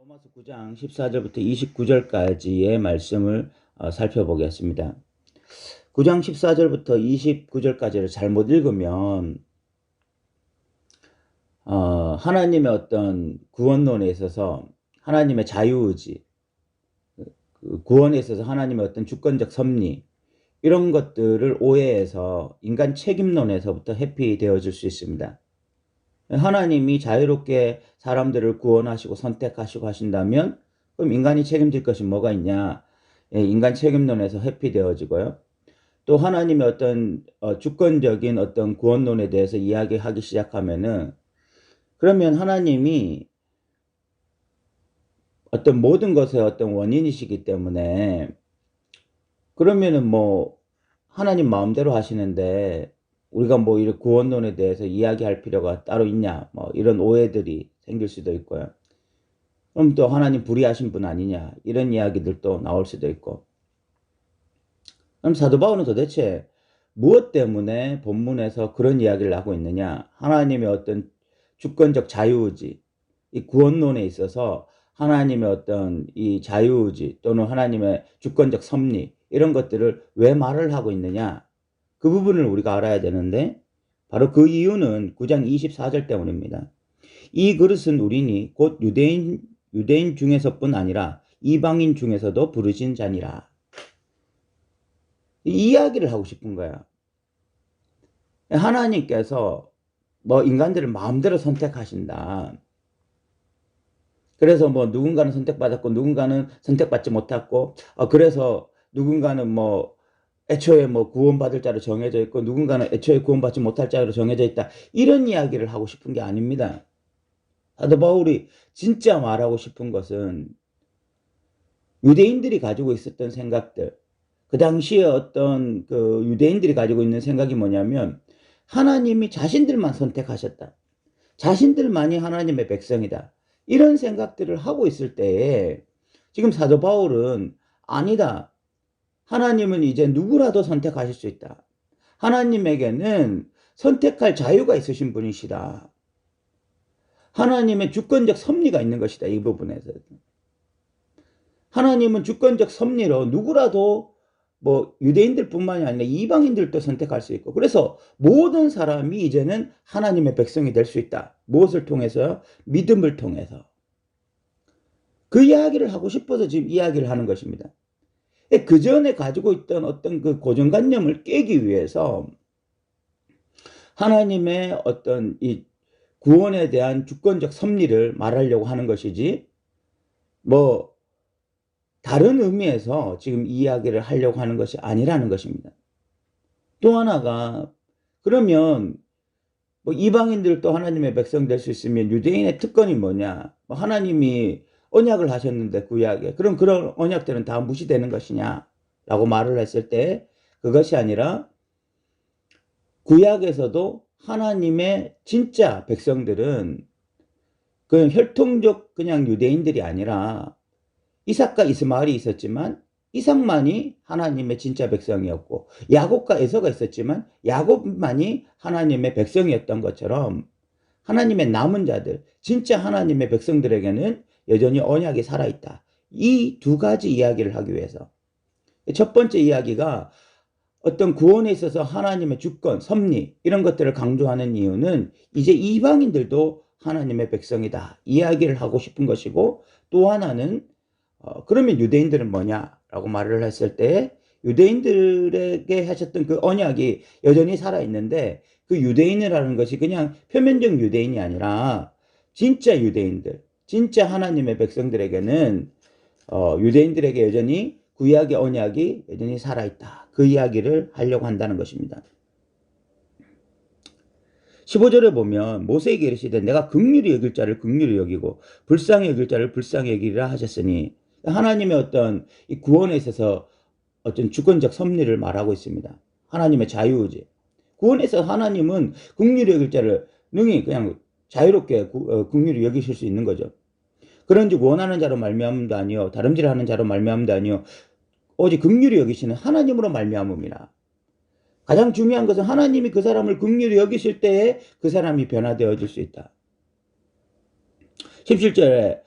로마서 9장 14절부터 29절까지의 말씀을 살펴보겠습니다. 9장 14절부터 29절까지를 잘못 읽으면 하나님의 어떤 구원론에 있어서 하나님의 자유의지, 구원에 있어서 하나님의 어떤 주권적 섭리, 이런 것들을 오해해서 인간 책임론에서부터 회피되어질 수 있습니다. 하나님이 자유롭게 사람들을 구원하시고 선택하시고 하신다면 그럼 인간이 책임질 것이 뭐가 있냐? 인간 책임론에서 회피되어지고요. 또 하나님의 어떤 주권적인 어떤 구원론에 대해서 이야기하기 시작하면은 그러면 하나님이 어떤 모든 것의 어떤 원인이시기 때문에 그러면은 뭐 하나님 마음대로 하시는데 우리가 뭐 이런 구원론에 대해서 이야기할 필요가 따로 있냐, 뭐 이런 오해들이 생길 수도 있고요. 그럼 또 하나님 불의하신 분 아니냐, 이런 이야기들도 나올 수도 있고. 그럼 사도 바울은 도대체 무엇 때문에 본문에서 그런 이야기를 하고 있느냐? 하나님의 어떤 주권적 자유의지, 이 구원론에 있어서 하나님의 어떤 이 자유의지 또는 하나님의 주권적 섭리, 이런 것들을 왜 말을 하고 있느냐? 그 부분을 우리가 알아야 되는데 바로 그 이유는 9장 24절 때문입니다. 이 그릇은 우리니 곧 유대인 중에서뿐 아니라 이방인 중에서도 부르신 자니라. 이 이야기를 하고 싶은 거야. 하나님께서 뭐 인간들을 마음대로 선택하신다. 그래서 뭐 누군가는 선택받았고 누군가는 선택받지 못했고 그래서 누군가는 뭐 애초에 뭐 구원받을 자로 정해져 있고 누군가는 애초에 구원받지 못할 자로 정해져 있다. 이런 이야기를 하고 싶은 게 아닙니다. 사도 바울이 진짜 말하고 싶은 것은 유대인들이 가지고 있었던 생각들, 그 당시에 어떤 그 유대인들이 가지고 있는 생각이 뭐냐면 하나님이 자신들만 선택하셨다. 자신들만이 하나님의 백성이다. 이런 생각들을 하고 있을 때에 지금 사도 바울은 아니다. 하나님은 이제 누구라도 선택하실 수 있다. 하나님에게는 선택할 자유가 있으신 분이시다. 하나님의 주권적 섭리가 있는 것이다. 이 부분에서. 하나님은 주권적 섭리로 누구라도 뭐 유대인들 뿐만이 아니라 이방인들도 선택할 수 있고 그래서 모든 사람이 이제는 하나님의 백성이 될 수 있다. 무엇을 통해서요? 믿음을 통해서. 그 이야기를 하고 싶어서 지금 이야기를 하는 것입니다. 그 전에 가지고 있던 어떤 그 고정관념을 깨기 위해서 하나님의 어떤 이 구원에 대한 주권적 섭리를 말하려고 하는 것이지 뭐 다른 의미에서 지금 이야기를 하려고 하는 것이 아니라는 것입니다. 또 하나가 그러면 뭐 이방인들도 하나님의 백성 될 수 있으면 유대인의 특권이 뭐냐? 뭐 하나님이 언약을 하셨는데 구약에 그럼 그런 언약들은 다 무시되는 것이냐? 라고 말을 했을 때 그것이 아니라 구약에서도 하나님의 진짜 백성들은 그냥 혈통적 그냥 유대인들이 아니라 이삭과 이스마엘이 있었지만 이삭만이 하나님의 진짜 백성이었고 야곱과 에서가 있었지만 야곱만이 하나님의 백성이었던 것처럼 하나님의 남은 자들, 진짜 하나님의 백성들에게는 여전히 언약이 살아있다. 이 두 가지 이야기를 하기 위해서. 첫 번째 이야기가 어떤 구원에 있어서 하나님의 주권, 섭리 이런 것들을 강조하는 이유는 이제 이방인들도 하나님의 백성이다. 이야기를 하고 싶은 것이고 또 하나는 그러면 유대인들은 뭐냐라고 말을 했을 때 유대인들에게 하셨던 그 언약이 여전히 살아있는데 그 유대인이라는 것이 그냥 표면적 유대인이 아니라 진짜 유대인들, 진짜 하나님의 백성들에게는 유대인들에게 여전히 구약의 언약이 여전히 살아있다. 그 이야기를 하려고 한다는 것입니다. 15절에 보면 모세에게 이르시되 내가 긍휼히 여길 자를 긍휼히 여기고 불쌍히 여길 자를 불쌍히 여기리라 하셨으니 하나님의 어떤 이 구원에 있어서 어떤 주권적 섭리를 말하고 있습니다. 하나님의 자유의지. 구원에서 하나님은 긍휼히 여길 자를 능히 그냥 자유롭게 긍휼히 여기실 수 있는 거죠. 그런즉 원하는 자로 말미암음도 아니요 다름질하는 자로 말미암음도 아니요 오직 긍휼히 여기시는 하나님으로 말미암음이라. 가장 중요한 것은 하나님이 그 사람을 긍휼히 여기실 때에 그 사람이 변화되어질 수 있다. 17절에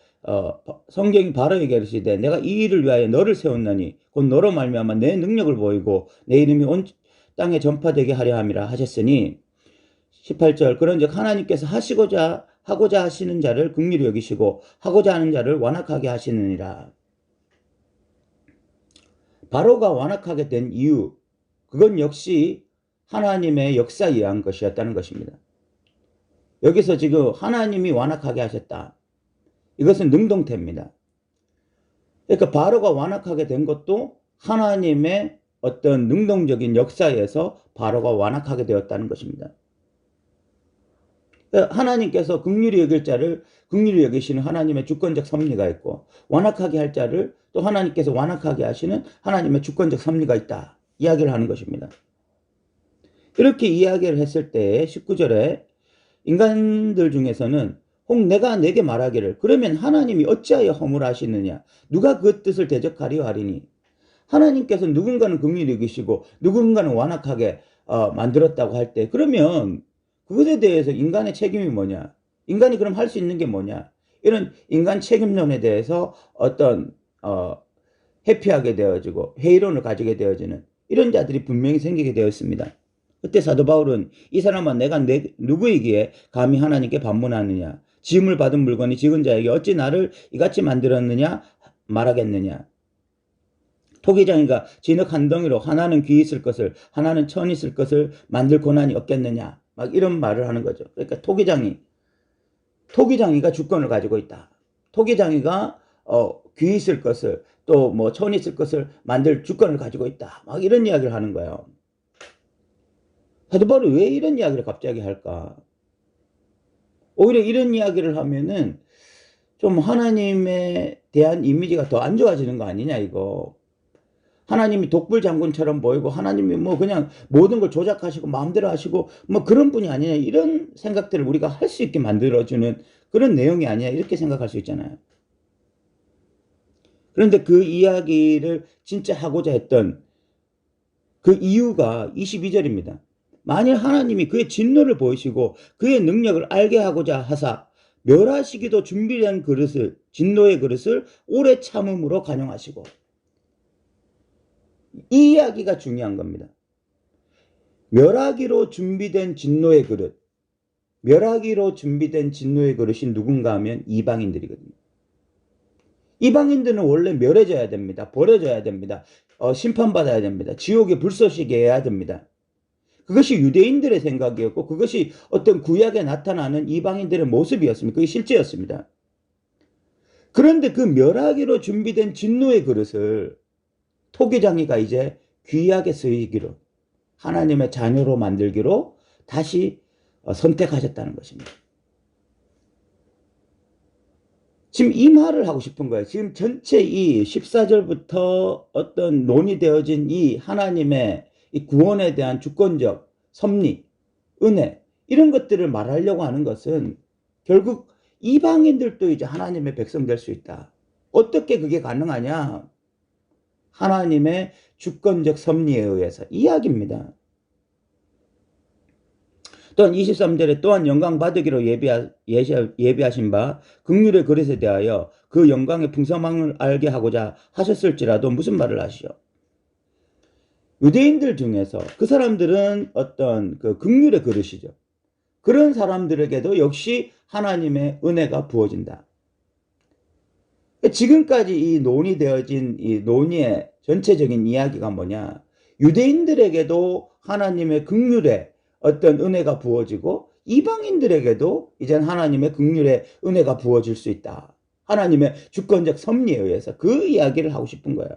성경이 바로 얘기하시되 내가 이 일을 위하여 너를 세웠나니 곧 너로 말미암아 내 능력을 보이고 내 이름이 온 땅에 전파되게 하려 함이라 하셨으니 18절 그런즉 하나님께서 하고자 하시는 자를 긍휼히 여기시고 하고자 하는 자를 완악하게 하시느니라. 바로가 완악하게 된 이유, 그건 역시 하나님의 역사에 의한 것이었다는 것입니다. 여기서 지금 하나님이 완악하게 하셨다. 이것은 능동태입니다. 그러니까 바로가 완악하게 된 것도 하나님의 어떤 능동적인 역사에서 바로가 완악하게 되었다는 것입니다. 하나님께서 긍휼히 여길 자를 긍휼히 여기시는 하나님의 주권적 섭리가 있고 완악하게 할 자를 또 하나님께서 완악하게 하시는 하나님의 주권적 섭리가 있다. 이야기를 하는 것입니다. 이렇게 이야기를 했을 때 19절에 인간들 중에서는 혹 내가 내게 말하기를 그러면 하나님이 어찌하여 허물하시느냐 누가 그 뜻을 대적하리요 하리니 하나님께서 누군가는 긍휼히 여기시고 누군가는 완악하게 만들었다고 할 때 그러면 그것에 대해서 인간의 책임이 뭐냐? 인간이 그럼 할 수 있는 게 뭐냐? 이런 인간 책임론에 대해서 어떤 회피하게 되어지고 회의론을 가지게 되어지는 이런 자들이 분명히 생기게 되었습니다. 그때 사도 바울은 이 사람아 내가 누구이기에 감히 하나님께 반문하느냐? 지음을 받은 물건이 지은 자에게 어찌 나를 이같이 만들었느냐 말하겠느냐? 토기장이가 진흙 한 덩이로 하나는 귀 있을 것을 하나는 천 있을 것을 만들 권한이 없겠느냐? 막 이런 말을 하는 거죠. 그러니까 토기장이가 주권을 가지고 있다. 토기장이가 귀 있을 것을 또 뭐 천 있을 것을 만들 주권을 가지고 있다. 막 이런 이야기를 하는 거예요. 사도 바울이 왜 이런 이야기를 갑자기 할까? 오히려 이런 이야기를 하면은 좀 하나님에 대한 이미지가 더 안 좋아지는 거 아니냐 이거. 하나님이 독불 장군처럼 보이고 하나님이 뭐 그냥 모든 걸 조작하시고 마음대로 하시고 뭐 그런 분이 아니냐 이런 생각들을 우리가 할 수 있게 만들어주는 그런 내용이 아니냐 이렇게 생각할 수 있잖아요. 그런데 그 이야기를 진짜 하고자 했던 그 이유가 22절입니다. 만일 하나님이 그의 진노를 보이시고 그의 능력을 알게 하고자 하사 멸하시기도 준비된 그릇을 진노의 그릇을 오래 참음으로 간용하시고 이 이야기가 중요한 겁니다. 멸하기로 준비된 진노의 그릇, 멸하기로 준비된 진노의 그릇이 누군가 하면 이방인들이거든요. 이방인들은 원래 멸해져야 됩니다. 버려져야 됩니다. 심판받아야 됩니다. 지옥에 불쏘시게 해야 됩니다. 그것이 유대인들의 생각이었고 그것이 어떤 구약에 나타나는 이방인들의 모습이었습니다. 그게 실제였습니다. 그런데 그 멸하기로 준비된 진노의 그릇을 토기장이가 이제 귀하게 쓰이기로 하나님의 자녀로 만들기로 다시 선택하셨다는 것입니다. 지금 이 말을 하고 싶은 거예요. 지금 전체 이 14절부터 어떤 논의되어진 이 하나님의 이 구원에 대한 주권적 섭리, 은혜 이런 것들을 말하려고 하는 것은 결국 이방인들도 이제 하나님의 백성 될 수 있다. 어떻게 그게 가능하냐? 하나님의 주권적 섭리에 의해서 이야기입니다. 또한 23절에 또한 영광 받으기로 예비하신 바 긍휼의 그릇에 대하여 그 영광의 풍성함을 알게 하고자 하셨을지라도 무슨 말을 하시오? 유대인들 중에서 그 사람들은 어떤 그 긍휼의 그릇이죠. 그런 사람들에게도 역시 하나님의 은혜가 부어진다. 지금까지 이 논의되어진 이 논의의 전체적인 이야기가 뭐냐? 유대인들에게도 하나님의 긍휼의 어떤 은혜가 부어지고 이방인들에게도 이젠 하나님의 긍휼의 은혜가 부어질 수 있다. 하나님의 주권적 섭리에 의해서 그 이야기를 하고 싶은 거예요.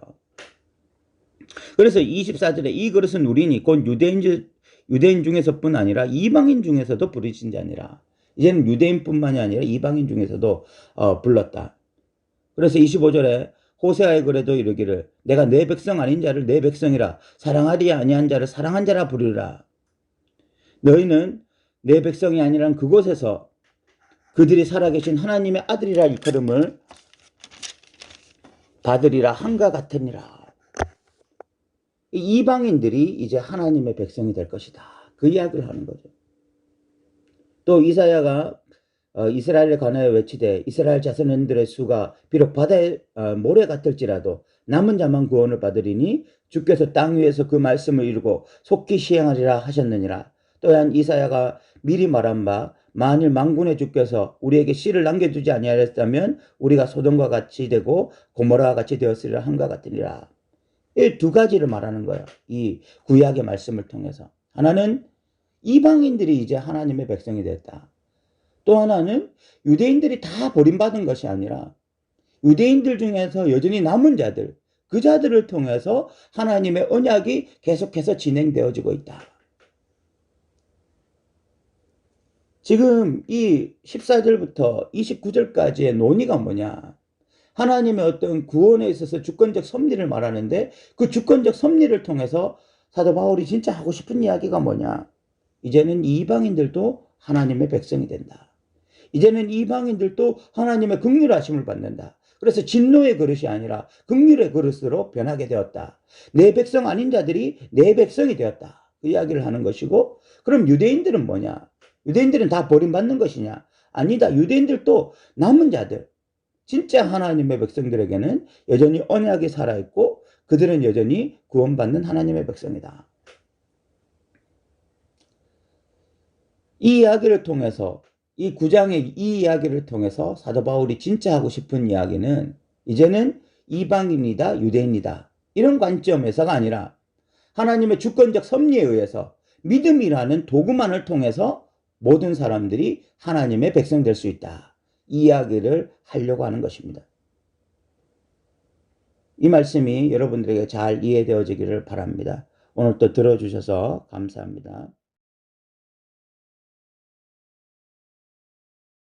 그래서 24절에 이 그릇은 우리니 곧 유대인 중에서뿐 아니라 이방인 중에서도 부르신 자니라. 이제는 유대인뿐만이 아니라 이방인 중에서도 불렀다. 그래서 25절에 호세아의 글에도 이르기를 내가 내 백성 아닌 자를 내 백성이라 사랑하리 아니한 자를 사랑한 자라 부르리라. 너희는 내 백성이 아니란 그곳에서 그들이 살아계신 하나님의 아들이라 일컬음을 받으리라 한가 같으니라. 이방인들이 이제 하나님의 백성이 될 것이다. 그 이야기를 하는 거죠. 또 이사야가 이스라엘에 관하여 외치되 이스라엘 자손들의 수가 비록 바다의 모래 같을지라도 남은 자만 구원을 받으리니 주께서 땅 위에서 그 말씀을 이루고 속히 시행하리라 하셨느니라. 또한 이사야가 미리 말한 바 만일 만군의 주께서 우리에게 씨를 남겨두지 아니하였다면 우리가 소돔과 같이 되고 고모라와 같이 되었으리라 한것 같으니라. 이 두 가지를 말하는 거예요. 이 구약의 말씀을 통해서. 하나는 이방인들이 이제 하나님의 백성이 됐다. 또 하나는 유대인들이 다 버림받은 것이 아니라 유대인들 중에서 여전히 남은 자들, 그 자들을 통해서 하나님의 언약이 계속해서 진행되어지고 있다. 지금 이 14절부터 29절까지의 논의가 뭐냐? 하나님의 어떤 구원에 있어서 주권적 섭리를 말하는데 그 주권적 섭리를 통해서 사도 바울이 진짜 하고 싶은 이야기가 뭐냐? 이제는 이방인들도 하나님의 백성이 된다. 이제는 이방인들도 하나님의 긍휼하심을 받는다. 그래서 진노의 그릇이 아니라 긍휼의 그릇으로 변하게 되었다. 내 백성 아닌 자들이 내 백성이 되었다. 그 이야기를 하는 것이고, 그럼 유대인들은 뭐냐? 유대인들은 다 버림받는 것이냐? 아니다. 유대인들도 남은 자들, 진짜 하나님의 백성들에게는 여전히 언약이 살아있고 그들은 여전히 구원받는 하나님의 백성이다. 이 이야기를 통해서, 이 9장의 이 이야기를 통해서 사도 바울이 진짜 하고 싶은 이야기는 이제는 이방인이다, 유대인이다, 이런 관점에서가 아니라 하나님의 주권적 섭리에 의해서 믿음이라는 도구만을 통해서 모든 사람들이 하나님의 백성 될 수 있다. 이 이야기를 하려고 하는 것입니다. 이 말씀이 여러분들에게 잘 이해되어지기를 바랍니다. 오늘 또 들어주셔서 감사합니다.